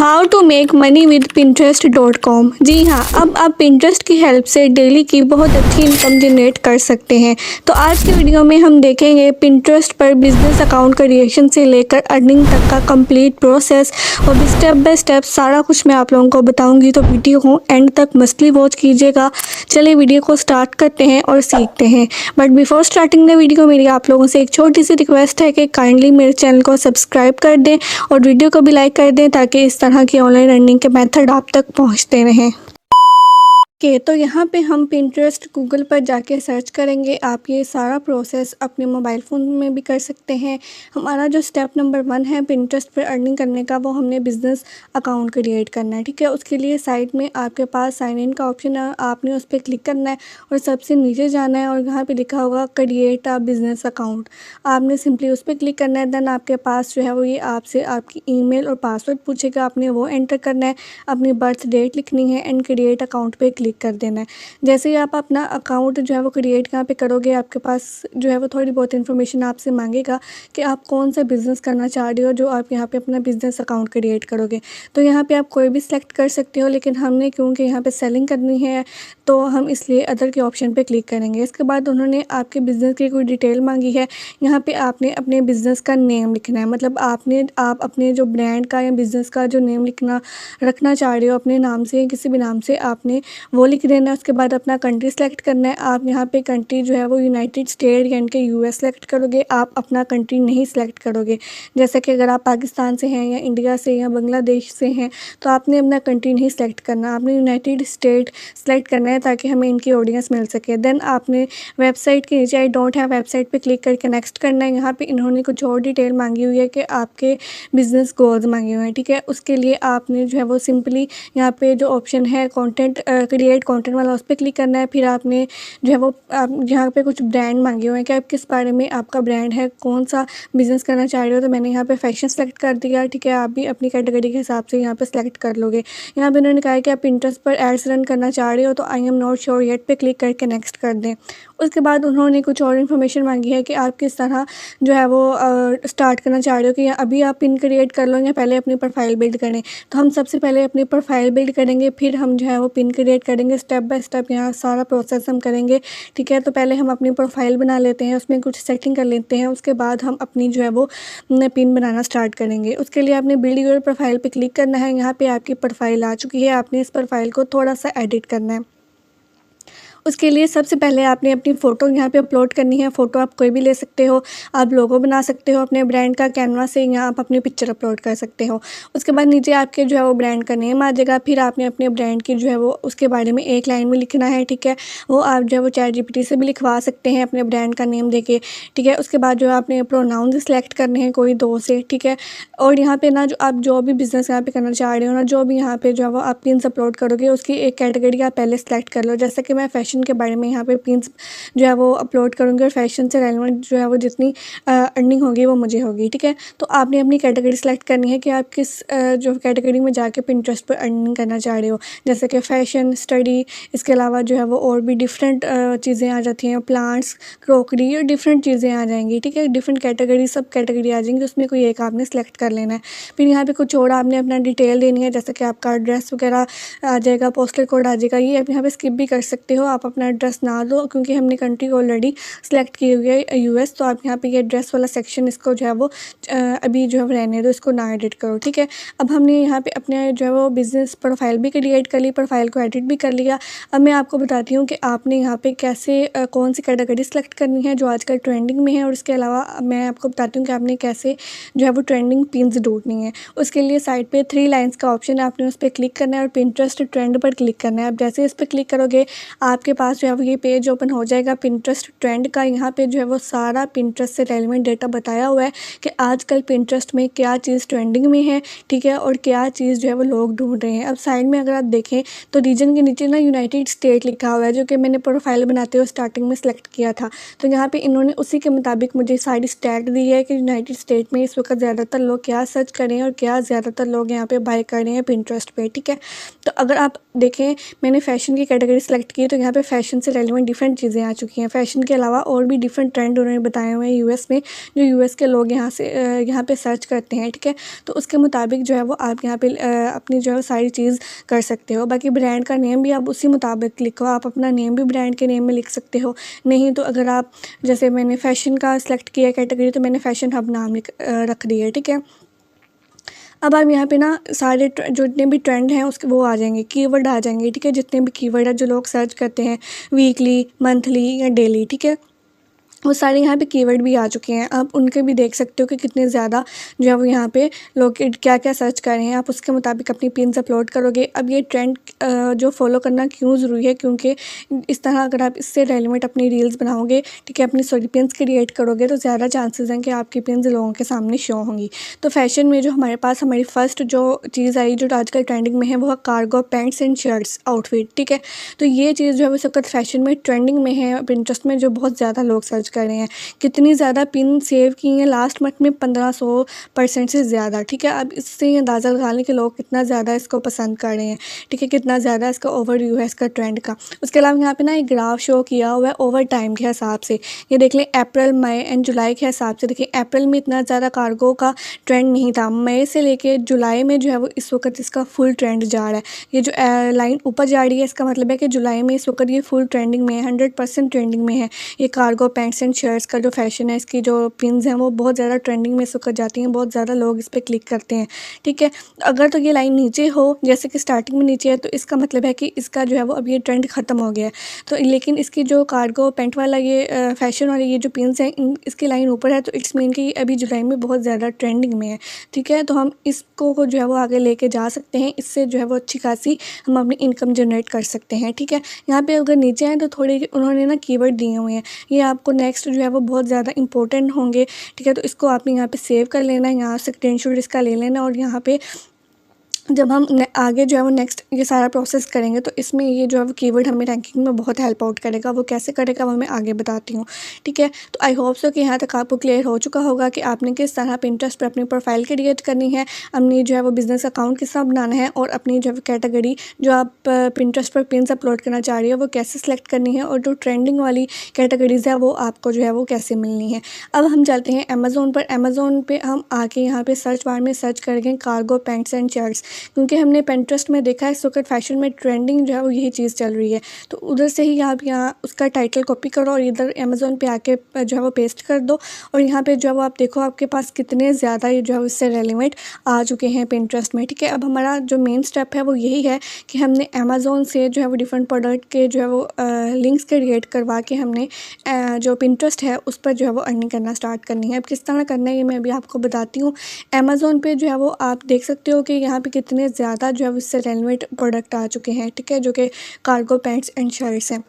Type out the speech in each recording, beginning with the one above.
How to make money with Pinterest.com। जी हाँ, अब आप Pinterest की हेल्प से डेली की बहुत अच्छी इनकम जनरेट कर सकते हैं। तो आज की वीडियो में हम देखेंगे Pinterest पर बिजनेस अकाउंट क्रिएशन से लेकर अर्निंग तक का कंप्लीट प्रोसेस और स्टेप बाय स्टेप सारा कुछ मैं आप लोगों को बताऊंगी। तो वीडियो को एंड तक मस्टली वॉच कीजिएगा। चलिए वीडियो को स्टार्ट करते हैं और सीखते हैं। But before starting the video मेरी आप लोगों से एक छोटी सी रिक्वेस्ट है कि काइंडली मेरे चैनल को सब्सक्राइब कर दें और वीडियो को भी लाइक कर दें ताकि इस तरह की ऑनलाइन अर्निंग के मेथड आप तक पहुंचते रहें। तो यहाँ पे हम Pinterest गूगल पर जाके सर्च करेंगे। आप ये सारा प्रोसेस अपने मोबाइल फ़ोन में भी कर सकते हैं। हमारा जो स्टेप नंबर 1 है Pinterest पर अर्निंग करने का, वो हमने बिज़नेस अकाउंट क्रिएट करना है। ठीक है, उसके लिए साइट में आपके पास साइन इन का ऑप्शन है, आपने उस पर क्लिक करना है और सबसे नीचे जाना है और यहाँ पे लिखा होगा क्रिएट अ बिज़नेस अकाउंट। आपने सिंपली उस पर क्लिक करना है। देन आपके पास जो है वो ये आपसे आपकी ईमेल और पासवर्ड पूछेगा, आपने वो एंटर करना है, अपनी बर्थ डेट लिखनी है एंड क्रिएट अकाउंट पे क्लिक कर देना है। जैसे ही आप अपना अकाउंट जो है वो क्रिएट यहाँ पे करोगे, आपके पास जो है वो थोड़ी बहुत इन्फॉर्मेशन आपसे मांगेगा कि आप कौन सा बिज़नेस करना चाह रहे हो, जो आप यहाँ पे अपना बिज़नेस अकाउंट क्रिएट करोगे। तो यहाँ पे आप कोई भी सिलेक्ट कर सकते हो, लेकिन हमने क्योंकि यहाँ पे सेलिंग करनी है तो हम इसलिए अदर के ऑप्शन पे क्लिक करेंगे। इसके बाद उन्होंने आपके बिज़नेस की कोई डिटेल मांगी है। यहाँ पे आपने अपने बिज़नेस का नेम लिखना है, मतलब आप अपने जो ब्रांड का या बिज़नेस का जो नेम रखना चाह रहे हो अपने नाम से, किसी भी नाम से आपने वो लिख देना है। उसके बाद अपना कंट्री सेलेक्ट करना है। आप यहाँ पे कंट्री जो है वो यूनाइटेड स्टेट यानी कि यूएस सेलेक्ट करोगे, आप अपना कंट्री नहीं सेलेक्ट करोगे। जैसे कि अगर आप पाकिस्तान से हैं या इंडिया से या बांग्लादेश से हैं तो आपने अपना कंट्री नहीं सेलेक्ट करना, आपने यूनाइटेड स्टेट सेलेक्ट करना है ताकि हमें इनकी ऑडियंस मिल सके। देन आपने वेबसाइट के नीचे आई डोंट हैव वेबसाइट पे क्लिक करके नेक्स्ट करना है। यहाँ पे इन्होंने कुछ और डिटेल मांगी हुई है कि आपके बिज़नेस गोल्स मांगे हुए हैं। ठीक है, उसके लिए आपने जो है वो सिंपली यहाँ पे जो ऑप्शन है कंटेंट क्रिएट कंटेंट वाला, उस पर क्लिक करना है। फिर आपने जो है वो आप यहाँ पे कुछ ब्रांड मांगे हुए हैं कि आप किस बारे में आपका ब्रांड है, कौन सा बिज़नेस करना चाह रहे हो। तो मैंने यहाँ पे फैशन सेलेक्ट कर दिया। ठीक है, आप भी अपनी कैटेगरी के हिसाब से यहाँ पे सेलेक्ट कर लोगे। यहाँ पे उन्होंने कहा है कि आप Pinterest पर एड्स रन करना चाह रहे हो, तो I am not sure yet पे क्लिक करके नेक्स्ट कर दें। उसके बाद उन्होंने कुछ और इन्फॉर्मेशन मांगी है कि आप किस तरह जो है वो स्टार्ट करना चाह रहे हो, कि अभी आप पिन क्रिएट कर लो या पहले अपनी प्रोफाइल बिल्ड करें। तो हम सबसे पहले अपनी प्रोफाइल बिल्ड करेंगे, फिर हम जो है वो पिन क्रिएट करेंगे। स्टेप बाय स्टेप यहाँ सारा प्रोसेस हम करेंगे। ठीक है, तो पहले हम अपनी प्रोफाइल बना लेते हैं, उसमें कुछ सेटिंग कर लेते हैं। उसके बाद हम अपनी जो है वो पिन बनाना स्टार्ट करेंगे। उसके लिए आपने बिल्ड योर प्रोफाइल पे क्लिक करना है। यहाँ पे आपकी प्रोफाइल आ चुकी है, आपने इस प्रोफाइल को थोड़ा सा एडिट करना है। उसके लिए सबसे पहले आपने अपनी फ़ोटो यहाँ पे अपलोड करनी है। फ़ोटो आप कोई भी ले सकते हो, आप लोगो बना सकते हो अपने ब्रांड का, कैनवा से यहाँ आप अपनी पिक्चर अपलोड कर सकते हो। उसके बाद नीचे आपके जो है वो ब्रांड का नेम आ जाएगा। फिर आपने अपने ब्रांड की जो है वो उसके बारे में एक लाइन में लिखना है। ठीक है, वो आप जो है वो ChatGPT से भी लिखवा सकते हैं अपने ब्रांड का नेम देके। ठीक है, उसके बाद जो है आपने प्रोनाउन सेलेक्ट करने हैं कोई 2 से। ठीक है, और यहाँ पे ना जो आप जो भी बिज़नेस यहाँ पे करना चाह रहे हो ना, जो भी यहाँ पे जो है वो आप पिन्स अपलोड करोगे उसकी एक कैटेगरी आप पहले सेलेक्ट कर लो। जैसे कि मैं फैशन के बारे में यहाँ पे पिन्स जो है वो अपलोड करूँगी और फैशन से रेलेवेंट जो है वो जितनी अर्निंग होगी वो मुझे होगी। ठीक है, तो आपने अपनी कैटेगरी सेलेक्ट करनी है कि आप किस जो कैटेगरी में जाके Pinterest पर अर्निंग करना चाह रहे हो। जैसे कि फैशन, स्टडी, इसके अलावा जो है वो और भी डिफरेंट चीज़ें आ जाती हैं, प्लांट्स, क्रॉकरी और डिफरेंट चीज़ें आ जाएंगी। ठीक है, डिफरेंट कैटेगरी सब कैटेगरी आ जाएंगी, उसमें कोई एक आपने सेलेक्ट कर लेना है। फिर यहाँ पे कुछ और आपने अपना डिटेल देनी है, जैसे कि आपका एड्रेस वगैरह आ जाएगा, पोस्टल कोड आ जाएगा। ये आप यहाँ पे स्किप भी कर सकते हो, आप अपना एड्रेस ना दो क्योंकि हमने कंट्री ऑलरेडी सेलेक्ट की हुई है यूएस। तो आप यहाँ पे ये एड्रेस वाला सेक्शन इसको जो है वो अभी जो है रहने दो, इसको ना एडिट करो। ठीक है, अब हमने यहाँ पे अपने जो है वो बिज़नेस प्रोफाइल भी क्रिएट कर ली, प्रोफाइल को एडिट भी कर लिया। अब मैं आपको बताती हूँ कि आपने यहाँ पे कैसे कौन सी कैटेगरी सेलेक्ट करनी है जो आजकल ट्रेंडिंग में है, और इसके अलावा मैं आपको बताती हूँ कि आपने कैसे जो है वो ट्रेंडिंग पिन्स ढूंढनी है। उसके लिए साइड पे 3 लाइन्स का ऑप्शन है, आपने उस पर क्लिक करना है और Pinterest ट्रेंड पर क्लिक करना है। अब जैसे इस पर क्लिक करोगे आपके पास जो है वो ये पेज ओपन हो जाएगा Pinterest ट्रेंड का। यहाँ पे जो है वो सारा Pinterest से रेलेवेंट डेटा बताया हुआ है कि आजकल Pinterest में क्या चीज़ ट्रेंडिंग में है। ठीक है, और क्या चीज़ जो है वो लोग ढूंढ रहे हैं। अब साइड में अगर आप देखें तो रीजन के नीचे ना यूनाइटेड स्टेट लिखा हुआ है, जो कि मैंने प्रोफाइल बनाते हुए स्टार्टिंग में सेलेक्ट किया था। तो यहाँ पे इन्होंने उसी के मुताबिक मुझे सारी स्टैट दी है कि यूनाइटेड स्टेट में इस वक्त ज़्यादातर लोग क्या सर्च कर रहे हैं और क्या ज़्यादातर लोग यहाँ पे बाय कर रहे हैं Pinterest पे। ठीक है, तो अगर आप देखें मैंने फैशन की कैटेगरी सेलेक्ट की, तो यहाँ पे पे फ़ैशन से रेलिवेंट डिफरेंट चीज़ें आ चुकी हैं। फ़ैशन के अलावा और भी डिफरेंट ट्रेंड उन्होंने बताए हुए हैं यूएस में, जो यूएस के लोग यहाँ पे सर्च करते हैं, ठीक है। तो उसके मुताबिक जो है वो आप यहाँ पे अपनी जो है सारी चीज़ कर सकते हो। बाकी ब्रांड का नेम भी आप उसी मुताबिक लिखो, आप अपना नेम भी ब्रांड के नेम में लिख सकते हो। नहीं तो अगर आप, जैसे मैंने फ़ैशन का सिलेक्ट किया कैटेगरी, तो मैंने फ़ैशन हब नाम रख दिया है, ठीक है। अब आप यहाँ पे ना सारे जो जितने भी ट्रेंड हैं उसके वो आ जाएंगे, कीवर्ड आ जाएंगे, ठीक है। जितने भी कीवर्ड है जो लोग सर्च करते हैं वीकली, मंथली या डेली, ठीक है, वो सारे यहाँ पे कीवर्ड भी आ चुके हैं। आप उनके भी देख सकते हो कि कितने ज़्यादा जो है वो यहाँ पे लोग क्या क्या सर्च कर रहे हैं। आप उसके मुताबिक अपनी पिन्स अपलोड करोगे। अब ये ट्रेंड जो फॉलो करना क्यों ज़रूरी है, क्योंकि इस तरह अगर आप इससे रेलिवेंट अपनी रील्स बनाओगे, ठीक है, अपनी सॉरी पिन्स क्रिएट करोगे, तो ज़्यादा चांसेस हैं कि आपकी पिन्स लोगों के सामने शो होंगी। तो फैशन में जो हमारे पास हमारी फर्स्ट जो चीज़ आई जो आजकल ट्रेंडिंग में है वो है cargo pants and shirts outfit, ठीक है। तो ये चीज़ जो है वो इस वक्त फैशन में ट्रेंडिंग में है, पिंटरेस्ट में जो बहुत ज़्यादा लोग सर्च कर रहे हैं। कितनी ज़्यादा पिन सेव की हैं लास्ट मंथ में, 1500% से ज़्यादा, ठीक है। अब इससे ये अंदाज़ा लगा लें कि लोग कितना ज़्यादा इसको पसंद कर रहे हैं, ठीक है, कितना ज़्यादा इसका ओवरव्यू है इसका ट्रेंड का। उसके अलावा यहाँ पे ना एक ग्राफ शो किया हुआ है ओवर टाइम के हिसाब से। ये देख लें अप्रैल, मई एंड जुलाई के हिसाब से। देखिए अप्रैल में इतना ज़्यादा कार्गो का ट्रेंड नहीं था, मई से लेके जुलाई में जो है वो इस वक्त इसका फुल ट्रेंड जा रहा है। ये जो लाइन ऊपर जा रही है इसका मतलब है कि जुलाई में इस वक्त ये फुल ट्रेंडिंग में है, 100% ट्रेंडिंग में है। ये कार्गो पैंट्स एंड शर्ट्स का जो फैशन है, इसकी जो पिन्स हैं वो बहुत ज़्यादा ट्रेंडिंग में इस वक्त जाती हैं, बहुत ज़्यादा लोग इस पर क्लिक करते हैं, ठीक है। अगर तो ये लाइन नीचे हो, जैसे कि स्टार्टिंग में नीचे है, तो इसका मतलब है कि इसका जो है वो अब ये ट्रेंड ख़त्म हो गया है। तो लेकिन इसकी जो कार्गो पैंट वाला ये फैशन वाले ये जो पिन्स हैं इसकी लाइन ऊपर है, तो इट्स मीन कि अभी जुलाई में बहुत ज़्यादा ट्रेंडिंग में है, ठीक है। तो हम इसको जो है वो आगे लेके जा सकते हैं, इससे जो है वो अच्छी खासी हम अपनी इनकम जनरेट कर सकते हैं, ठीक है। यहाँ पे अगर नीचे हैं तो थोड़े उन्होंने ना कीवर्ड दिए हुए हैं, ये आपको नेक्स्ट जो है वो बहुत ज़्यादा इंपॉर्टेंट होंगे, ठीक है। तो इसको आपने यहाँ पे सेव कर लेना है, यहाँ से स्क्रीनशॉट इसका ले लेना, और यहाँ पे जब हम आगे जो है वो नेक्स्ट ये सारा प्रोसेस करेंगे तो इसमें ये जो है वो कीवर्ड हमें रैंकिंग में बहुत हेल्प आउट करेगा। वो कैसे करेगा वो मैं आगे बताती हूँ, ठीक है। तो आई होप सो कि यहाँ तक आपको क्लियर हो चुका होगा कि आपने किस तरह पिंटरेस्ट पर अपनी प्रोफाइल क्रिएट करनी है, अपनी जो है वो बिज़नेस अकाउंट किस तरह बनाना है, और अपनी जो है कैटेगरी जो आप पिंटरेस्ट पर पिन्स अपलोड करना चाह रही है वो कैसे सिलेक्ट करनी है, और जो ट्रेंडिंग वाली कैटेगरीज़ है वो आपको जो है वो कैसे मिलनी है। अब हम चलते हैं अमेज़ोन पर। अमेज़ोन पर हम आके यहाँ पर सर्च बार में सर्च करेंगे कार्गो पैंट्स एंड शर्ट्स, क्योंकि हमने पिंटरेस्ट में देखा है इस वक्त फैशन में ट्रेंडिंग जो है वो यही चीज़ चल रही है। तो उधर से ही आप यहाँ उसका टाइटल कॉपी करो और इधर अमेज़ोन पे आके जो है वो पेस्ट कर दो, और यहाँ पे जो है वो आप देखो आपके पास कितने ज़्यादा ये जो है इससे रेलिवेंट आ चुके हैं पिंटरेस्ट में, ठीक है। अब हमारा जो मेन स्टेप है वो यही है कि हमने अमेज़ोन से जो है वो डिफरेंट प्रोडक्ट के जो है वो लिंक्स क्रिएट करवा के हमने जो पिंटरेस्ट है उस पर जो है वो अर्निंग करना स्टार्ट करनी है। अब किस तरह करना है ये मैं अभी आपको बताती हूँ। अमेज़ोन पे जो है वो आप देख सकते हो कि यहाँ पे कितने ज़्यादा जो है इससे रेलेवेंट प्रोडक्ट आ चुके हैं, ठीक है, जो कि कार्गो पैंट्स एंड शर्ट्स हैं।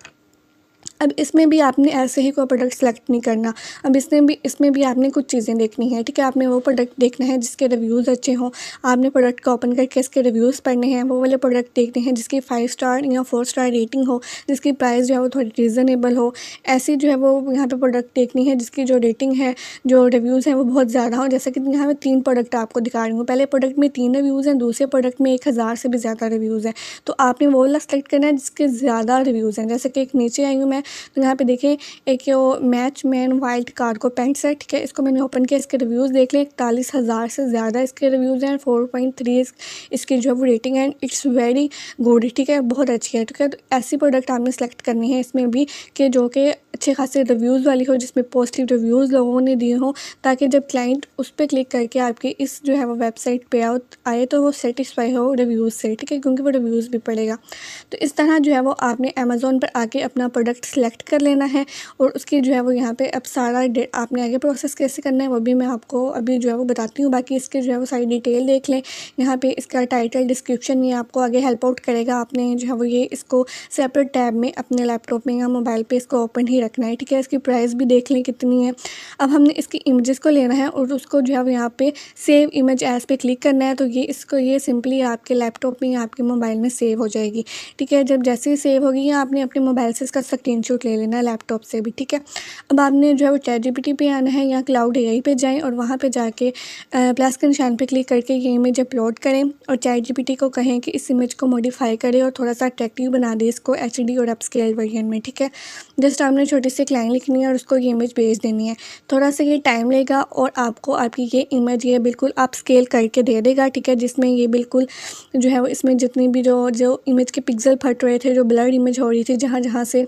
अब इसमें भी आपने ऐसे ही कोई प्रोडक्ट सेलेक्ट नहीं करना। अब इसमें भी आपने कुछ चीज़ें देखनी है, ठीक है। आपने वो प्रोडक्ट देखना है जिसके रिव्यूज़ अच्छे हों। आपने प्रोडक्ट को ओपन करके इसके रिव्यूज़ पढ़ने हैं। वो वाले प्रोडक्ट देखने हैं जिसकी 5 स्टार या 4 स्टार रेटिंग हो, जिसकी प्राइस जो है वो थोड़ी रीज़नेबल हो। ऐसी जो है वो यहाँ पे प्रोडक्ट देखनी है जिसकी जो रेटिंग है, जो रिव्यूज़ हैं वो बहुत ज़्यादा हो। जैसे कि यहाँ मैं 3 प्रोडक्ट आपको दिखा रही हूँ। पहले प्रोडक्ट में 3 रिव्यूज़ हैं, दूसरे प्रोडक्ट में 1000 से भी ज़्यादा रिव्यूज़ हैं। तो आपने वो वाला सेलेक्ट करना है जिसके ज़्यादा रिव्यूज़ हैं। जैसे कि एक नीचे आई हूँ मैं, तो यहाँ पे देखिए एक वो match man white cargo pants है, ठीक है। इसको मैंने ओपन किया, इसके रिव्यूज़ देख लें, 41,000 से ज़्यादा इसके रिव्यूज़ हैं, 4.3 इसकी जो है वो रेटिंग है। इट्स वेरी गुड, ठीक है, बहुत अच्छी है, ठीक है। तो ऐसी प्रोडक्ट आपने सेलेक्ट करनी है इसमें भी कि जो कि अच्छे खासे रिव्यूज़ वाली हो, जिसमें पॉजिटिव रिव्यूज़ लोगों ने दिए हों, ताकि जब क्लाइंट उस पर क्लिक करके आपकी इस जो है वो वेबसाइट पे आए तो वो सेटिस्फाई हो रिव्यूज़ से, ठीक है, क्योंकि वो रिव्यूज़ भी पड़ेगा। तो इस तरह जो है वो आपने अमेज़ोन पर आके अपना प्रोडक्ट सेलेक्ट कर लेना है, और उसकी जो है वो यहाँ पे अब सारा आपने आगे प्रोसेस कैसे करना है वो भी मैं आपको अभी जो है वो बताती हूँ। बाकी इसके जो है वो सारी डिटेल देख लें। यहाँ पे इसका टाइटल, डिस्क्रिप्शन, ये आपको आगे हेल्प आउट करेगा। आपने जो है वो ये इसको सेपरेट टैब में अपने लैपटॉप में या मोबाइल पे इसको ओपन ही रखना है, ठीक है। इसकी प्राइस भी देख लें कितनी है। अब हमने इसकी इमेजेस को लेना है और उसको जो है वो यहाँ पे सेव इमेज एज पे क्लिक करना है। तो ये सिंपली आपके लैपटॉप में या आपके मोबाइल में सेव हो जाएगी, ठीक है। जब जैसे ही सेव होगी या आपने अपने मोबाइल से इसका स्क्रीनशॉट ले लेना है लैपटॉप से भी, ठीक है। अब आपने जो है वो ChatGPT पे आना है, यहाँ क्लाउड AI पे जाएँ और वहाँ पे जाके प्लस के निशान पे क्लिक करके ये इमेज अपलोड करें और ChatGPT को कहें कि इस इमेज को मॉडिफाई करे और थोड़ा सा अट्रैक्टिव बना दे इसको HD और अपस्केल वर्जन में, ठीक है। जस्ट आपने छोटी सी एक लाइन लिखनी है और उसको ये इमेज भेज देनी है। थोड़ा सा ये टाइम लेगा और आपको आपकी ये इमेज ये बिल्कुल अपस्केल करके दे देगा, ठीक है, जिसमें ये बिल्कुल जो है वो इसमें जितनी भी जो इमेज के पिक्सल फट रहे थे, जो ब्लर इमेज हो रही थी जहाँ जहाँ से,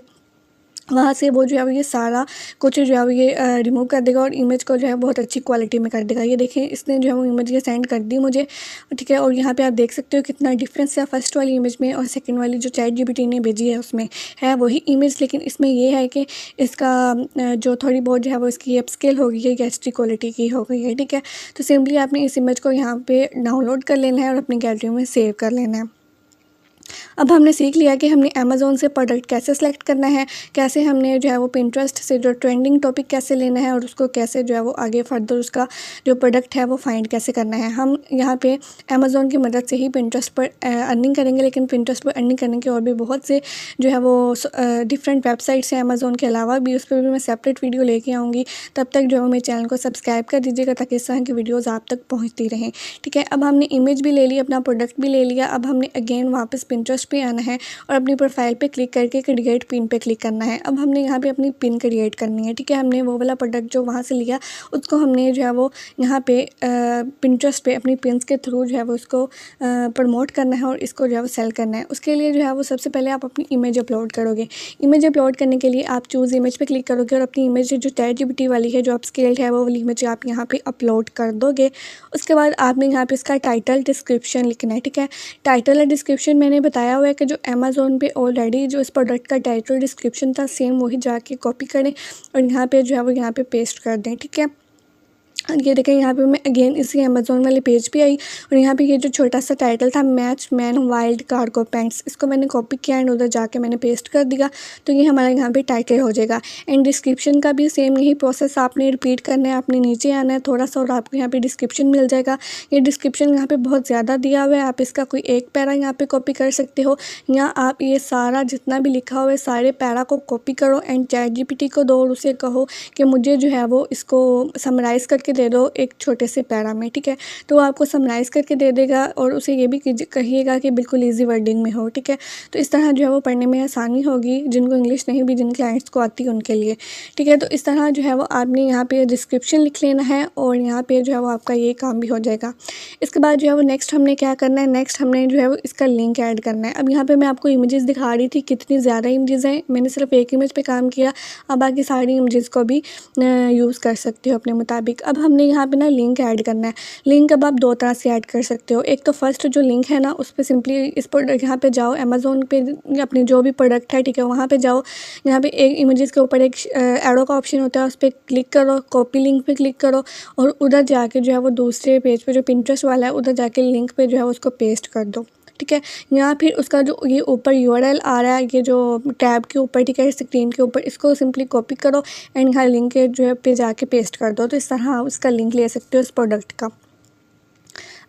वहाँ से वो जो है वो ये सारा कुछ जो है वो ये रिमूव कर देगा और इमेज को जो है बहुत अच्छी क्वालिटी में कर देगा। ये देखें, इसने जो है वो इमेज ये सेंड कर दी मुझे, ठीक है। और यहाँ पे आप देख सकते हो कितना डिफरेंस है फर्स्ट वाली इमेज में और सेकंड वाली जो ChatGPT ने भेजी है उसमें है वही इमेज, लेकिन इसमें ये है कि इसका जो थोड़ी बहुत जो है वो इसकी अपस्केल हो गई है, HD क्वालिटी की हो गई है, ठीक है। तो सिंपली आपने इस इमेज को यहाँ पर डाउनलोड कर लेना है और अपनी गैलरी में सेव कर लेना है। अब हमने सीख लिया कि हमने अमेज़ोन से प्रोडक्ट कैसे सेलेक्ट करना है, कैसे हमने जो है वो पिंटरेस्ट से जो ट्रेंडिंग टॉपिक कैसे लेना है और उसको कैसे जो है वो आगे फर्दर उसका जो प्रोडक्ट है वो फाइंड कैसे करना है। हम यहाँ पे अमेज़ोन की मदद से ही पिंटरेस्ट पर अर्निंग करेंगे, लेकिन पिंटरेस्ट पर अर्निंग करने के और भी बहुत से जो है वो डिफरेंट वेबसाइट्स हैं अमेज़ोन के अलावा भी, उस पर भी मैं सेपरेट वीडियो लेके आऊँगी। तब तक जो है मेरे चैनल को सब्सक्राइब कर दीजिएगा ताकि इस तरह की वीडियोज़ आप तक पहुँचती रहें, ठीक है। अब हमने इमेज भी ले ली, अपना प्रोडक्ट भी ले लिया। अब हमने अगेन वापस पिंटरेस्ट पे आना है और अपनी प्रोफाइल पे क्लिक करके क्रिएट पिन पे क्लिक करना है। अब हमने यहाँ पे अपनी पिन क्रिएट करनी है, ठीक है। हमने वो वाला प्रोडक्ट जो वहाँ से लिया उसको हमने जो है वो यहाँ पे पिंटरेस्ट पे अपनी पिन्स के थ्रू जो है वो इसको प्रमोट करना है और इसको जो है वो सेल करना है। उसके लिए जो है वो सबसे पहले आप अपनी इमेज अपलोड करोगे। इमेज अपलोड करने के लिए आप चूज़ इमेज पे क्लिक करोगे और अपनी इमेज जो ChatGPT वाली है, जो अपस्केल्ड है, वो वाली इमेज आप यहाँ पे अपलोड कर दोगे। उसके बाद आपने यहाँ पे इसका टाइटल डिस्क्रिप्शन लिखना है, ठीक है। टाइटल और डिस्क्रिप्शन मैंने बताया हुआ है कि जो अमेज़ोन पे ऑलरेडी जो इस प्रोडक्ट का टाइटल डिस्क्रिप्शन था सेम वही जाके कॉपी करें और यहाँ पे जो है वो यहाँ पे पेस्ट कर दें, ठीक है। ये देखें, यहाँ पे मैं अगेन इसी अमेज़ोन वाले पेज पे आई और यहाँ पे ये जो छोटा सा टाइटल था match man wild cargo pants, इसको मैंने कॉपी किया एंड उधर जाके मैंने पेस्ट कर दिया, तो ये हमारा यहाँ पे टाइटल हो जाएगा। एंड डिस्क्रिप्शन का भी सेम यही प्रोसेस आपने रिपीट करना है। आपने नीचे आना है थोड़ा सा और आपको यहाँ पे डिस्क्रिप्शन मिल जाएगा। ये डिस्क्रिप्शन यहाँ पे बहुत ज़्यादा दिया हुआ है, आप इसका कोई एक पैरा यहाँ पे कॉपी कर सकते हो या आप ये सारा जितना भी लिखा हुआ है सारे पैरा को कॉपी करो एंड ChatGPT को दो और उसे कहो कि मुझे जो है वो इसको समराइज़ करके दे दो एक छोटे से पैरा में, ठीक है। तो वो आपको समराइज़ करके दे देगा और उसे ये भी कहिएगा कि बिल्कुल इजी वर्डिंग में हो, ठीक है। तो इस तरह जो है वो पढ़ने में आसानी होगी, जिनको इंग्लिश नहीं भी जिन क्लाइंट्स को आती है उनके लिए, ठीक है। तो इस तरह जो है वो आपने यहाँ पे डिस्क्रिप्शन लिख लेना है और यहाँ पे जो है वो आपका ये काम भी हो जाएगा। इसके बाद जो है वो नेक्स्ट हमने क्या करना है, नेक्स्ट हमने जो है वो इसका लिंक ऐड करना है। अब यहाँ पे मैं आपको इमेजेस दिखा रही थी, कितनी ज़्यादा इमेजेस हैं, मैंने सिर्फ एक इमेज पे काम किया। अब बाकी सारी इमेजेस को भी यूज़ कर सकते हो अपने मुताबिक। अब हमने यहाँ पे ना लिंक ऐड करना है। लिंक अब आप दो तरह से ऐड कर सकते हो। एक तो फर्स्ट जो लिंक है ना उस पर सिंपली इस पर यहाँ पे जाओ, अमेज़ोन पे अपनी जो भी प्रोडक्ट है, ठीक है, वहाँ पे जाओ। यहाँ पे एक इमेजेस के ऊपर एक एरो का ऑप्शन होता है, उस पर क्लिक करो, कॉपी लिंक पे क्लिक करो और उधर जाके जो है वो दूसरे पेज पे जो पिंटरेस्ट वाला है उधर जाके लिंक पे जो है उसको पेस्ट कर दो, ठीक है। या फिर उसका जो ये ऊपर URL आ रहा है, ये जो टैब के ऊपर, ठीक है, स्क्रीन के ऊपर, इसको सिंपली कॉपी करो एंड यहाँ लिंक के जो है पे जाके पेस्ट कर दो। तो इस तरह आप उसका लिंक ले सकते हो इस प्रोडक्ट का।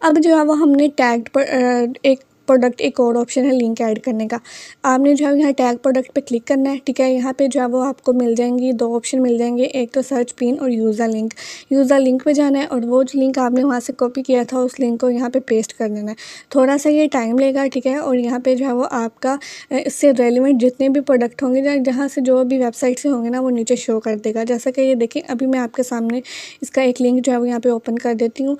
अब जो है वो हमने टैग पर एक प्रोडक्ट एक और ऑप्शन है लिंक ऐड करने का। आपने जो है यहाँ टैग प्रोडक्ट पे क्लिक करना है, ठीक है। यहाँ पे जो है वो आपको मिल जाएंगी दो ऑप्शन मिल जाएंगे, एक तो सर्च पिन और यूज़र लिंक। यूज़र लिंक पे जाना है और वो जो लिंक आपने वहाँ से कॉपी किया था उस लिंक को यहाँ पे पेस्ट कर देना है। थोड़ा सा ये टाइम लेगा, ठीक है। और यहाँ पे जो है वो आपका इससे रेलिवेंट जितने भी प्रोडक्ट होंगे जहाँ से जो भी वेबसाइट से होंगे ना वो नीचे शो कर देगा। जैसा कि ये देखें, अभी मैं आपके सामने इसका एक लिंक जो है वो यहाँ पर ओपन कर देती हूँ,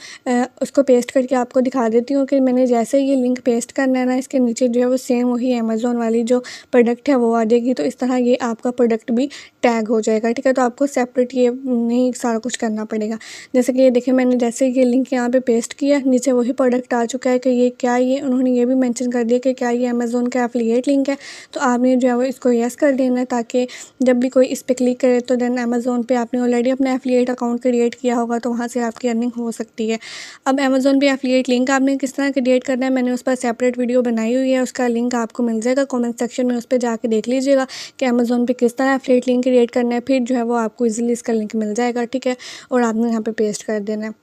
उसको पेस्ट करके आपको दिखा देती हूँ कि मैंने जैसे ये लिंक पेस्ट करना है ना, इसके नीचे जो है वो सेम वही अमेज़ोन वाली जो प्रोडक्ट है वो आ जाएगी। तो इस तरह ये आपका प्रोडक्ट भी टैग हो जाएगा, ठीक है। तो आपको सेपरेट ये नहीं सारा कुछ करना पड़ेगा। जैसे कि ये देखें, मैंने जैसे ये लिंक यहाँ पे पेस्ट किया, नीचे वही प्रोडक्ट आ चुका है कि ये क्या, ये उन्होंने ये भी मेंशन कर दिया कि क्या ये अमेज़ोन का एफिलिएट लिंक है। तो आपने जो है वो इसको यस कर देना है ताकि जब भी कोई इस पर क्लिक करे तो देन अमेज़ोन पे आपने ऑलरेडी अपना एफिलिएट अकाउंट क्रिएट किया होगा तो वहाँ से आपकी अर्निंग हो सकती है। अब अमेज़ोन पे एफिलिएट लिंक आपने किस तरह क्रिएट करना है, मैंने उस पर सेपरेट वीडियो बनाई हुई है, उसका लिंक आपको मिल जाएगा कमेंट सेक्शन में, उस पर जाके देख लीजिएगा कि अमेज़ोन पे किस तरह एफिलिएट लिंक क्रिएट करना है। फिर जो है वो आपको इजीली इसका लिंक मिल जाएगा, ठीक है, और आपने यहाँ पे पेस्ट कर देना है।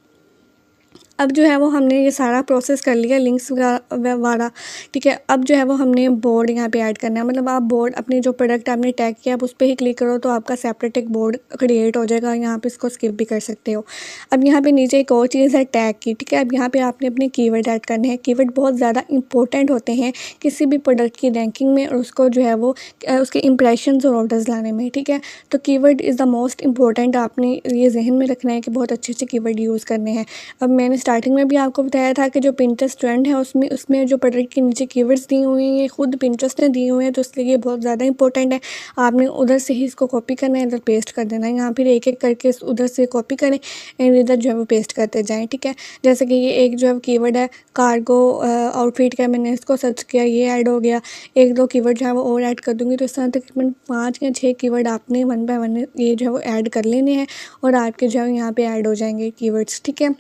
अब जो है वो हमने ये सारा प्रोसेस कर लिया लिंक्स वाला, ठीक है। अब जो है वो हमने बोर्ड यहाँ पे ऐड करना है, मतलब आप बोर्ड अपने जो प्रोडक्ट आपने टैग किया आप उस पर ही क्लिक करो तो आपका सेपरेट एक बोर्ड क्रिएट हो जाएगा। यहाँ पे इसको स्किप भी कर सकते हो। अब यहाँ पे नीचे एक और चीज़ है टैग की, ठीक है। अब यहाँ पे आपने अपने कीवर्ड ऐड करने हैं। कीवर्ड बहुत ज़्यादा इंपॉर्टेंट होते हैं किसी भी प्रोडक्ट की रैंकिंग में और उसको जो है वो उसके इंप्रेशंस और ऑर्डर्स लाने में, ठीक है। तो keyword is the most important, आपने ये जहन में रखना है कि बहुत अच्छे अच्छे कीवर्ड यूज़ करने हैं। अब मैंने स्टार्टिंग में भी आपको बताया था कि जो पिंटरेस्ट ट्रेंड है उसमें जो प्रोडक्ट के नीचे कीवर्ड्स दिए हुए हैं ये खुद पिंटरेस्ट ने दिए हुए हैं, तो इसलिए ये बहुत ज़्यादा इंपॉर्टेंट है। आपने उधर से ही इसको कॉपी करना है, इधर पेस्ट कर देना है। यहाँ फिर एक एक करके उधर से कॉपी करें एंड इधर जो है वो पेस्ट करते जाएँ, ठीक है। जैसे कि ये एक जो है कीवर्ड है कार्गो आउटफिट का, मैंने इसको सर्च किया, ये ऐड हो गया। एक दो कीवर्ड जो है वो और ऐड कर दूँगी, तो इस तरह तकरीबन 5 या 6 कीवर्ड आपने 1 बाय 1 ये जो है वो ऐड कर लेने हैं और आपके जो है यहाँ पे ऐड हो जाएंगे कीवर्ड्स, ठीक है।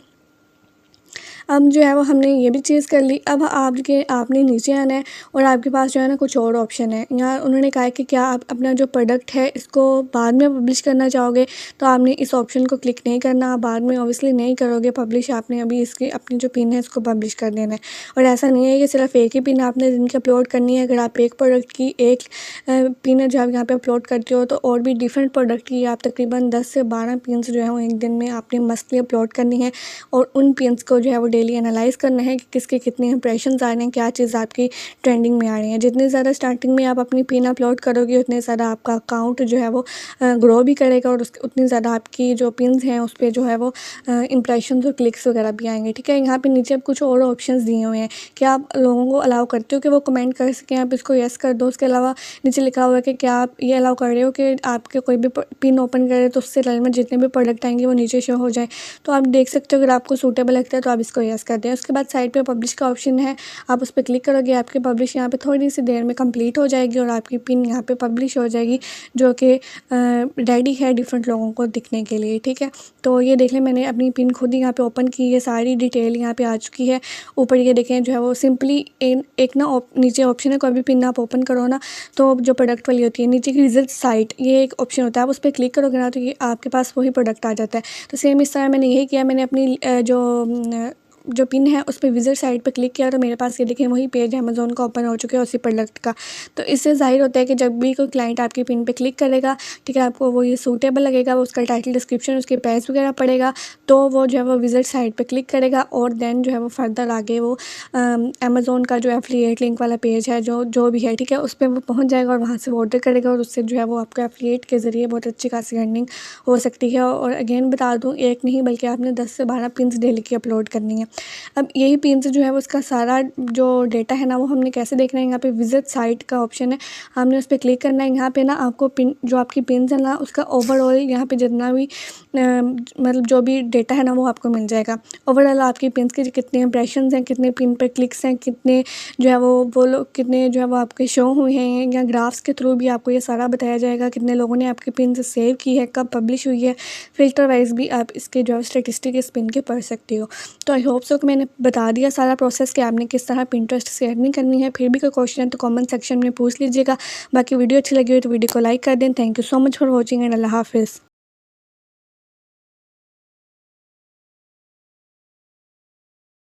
अब जो है वो हमने ये भी चीज़ कर ली। अब आपने नीचे आना है और आपके पास जो है ना कुछ और ऑप्शन है। यहाँ उन्होंने कहा है कि क्या आप अपना जो प्रोडक्ट है इसको बाद में पब्लिश करना चाहोगे, तो आपने इस ऑप्शन को क्लिक नहीं करना। आप बाद में ऑब्वियसली नहीं करोगे पब्लिश, आपने अभी इसकी अपनी जो पिन है इसको पब्लिश कर देना है। और ऐसा नहीं है कि सिर्फ एक ही पिन आपने दिन की अपलोड करनी है। अगर आप एक प्रोडक्ट की एक पिन जो आप यहाँ पे अपलोड करते हो तो और भी डिफरेंट प्रोडक्ट की आप तकरीबन 10 से 12 पिन्स जो है वो एक दिन में आपने मस्टली अपलोड करनी है और उन पिन्स को जो है वो डेली एनालाइज करना है कि किसके कितने इंप्रेशंस आ रहे हैं, क्या चीज़ आपकी ट्रेंडिंग में आ रही है। जितनी ज़्यादा स्टार्टिंग में आप अपनी पिन अपलोड करोगे उतने ज़्यादा आपका अकाउंट जो है वो ग्रो भी करेगा और उतनी ज़्यादा आपकी जो पिन्स हैं उस पर जो है वो इंप्रेशंस और क्लिक्स वगैरह भी आएंगे, ठीक है। यहाँ पे नीचे अब कुछ और ऑप्शंस दिए हुए हैं कि आप लोगों को अलाउ करते हो कि वो कमेंट कर सकें, आप इसको यस कर दो। उसके अलावा नीचे लिखा हुआ है कि क्या आप ये अलाउ कर रहे हो कि आपके कोई भी पिन ओपन करें तो उससे रिलेटेड जितने भी प्रोडक्ट आएंगे वो नीचे शो हो जाए। तो आप देख सकते हो अगर आपको सूटेबल लगता है तो आप इसको यस कर दें। उसके बाद साइड पे पब्लिश का ऑप्शन है, आप उस पर क्लिक करोगे, आपकी पब्लिश यहाँ पे थोड़ी सी देर में कंप्लीट हो जाएगी और आपकी पिन यहाँ पे पब्लिश हो जाएगी जो कि रेडी है डिफरेंट लोगों को दिखने के लिए, ठीक है। तो ये देख लें मैंने अपनी पिन खुद ही यहाँ पे ओपन की है, सारी डिटेल यहाँ पे आ चुकी है। ऊपर ये देखें जो है वो सिंपली एक ना नीचे ऑप्शन है, कोई भी पिन आप ओपन करो ना तो जो प्रोडक्ट वाली होती है नीचे की विजिट साइट ये एक ऑप्शन होता है, आप उस पर क्लिक करोगे ना तो ये आपके पास वही प्रोडक्ट आ जाता है। तो सेम इस तरह मैंने यही किया, मैंने अपनी जो पिन है उस पर विजिट साइट पे क्लिक किया तो मेरे पास ये देखें वही पेज अमेज़ॉन का ओपन हो चुका है उसी प्रोडक्ट का। तो इससे ज़ाहिर होता है कि जब भी कोई क्लाइंट आपकी पिन पे क्लिक करेगा, ठीक है, आपको वो ये सूटेबल लगेगा, वो उसका टाइटल डिस्क्रिप्शन उसके प्राइस वगैरह पड़ेगा तो वो जो है वो विजिट साइट पे क्लिक करेगा और देन जो है वो फर्दर आगे वो अमेज़ॉन का जो एफिलिएट लिंक वाला पेज है जो भी है, ठीक है, उस पर वो पहुँच जाएगा और वहाँ से ऑर्डर करेगा और उससे जो है वो आपको एफिलिएट के ज़रिए बहुत अच्छी खासी अर्निंग हो सकती है। और अगेन बता दूँ एक नहीं बल्कि आपने 10 से 12 पिन्स डेली की अपलोड करनी है। अब यही पिन्स जो है वो उसका सारा जो डेटा है ना वो हमने कैसे देखना है, यहाँ पे विजिट साइट का ऑप्शन है, हमने उस पर क्लिक करना है। यहाँ पे ना आपको पिन जो आपकी पिन्स है ना उसका ओवरऑल यहाँ पे जितना भी मतलब जो भी डेटा है ना वो आपको मिल जाएगा। ओवरऑल आपकी पिन्स के कितने इंप्रेशंस हैं, कितने पिन पर क्लिक्स हैं, कितने जो है वो लोग कितने जो है वो आपके शो हुए हैं, या ग्राफ्स के थ्रू भी आपको ये सारा बताया जाएगा कितने लोगों ने आपकी पिन से सेव की है, कब पब्लिश हुई है। फिल्टर वाइज भी आप इसके जो है स्टेटिस्टिक इस पिन के पढ़ सकते हो। तो आई होप सो कि मैंने बता दिया सारा प्रोसेस कि आपने किस तरह पिंटरेस्ट से अर्निंग करनी है। फिर भी कोई क्वेश्चन है तो कमेंट सेक्शन में पूछ लीजिएगा। बाकी वीडियो अच्छी लगी हो तो वीडियो को लाइक कर दें। Thank you so much for watching and अल्लाह हाफिज़।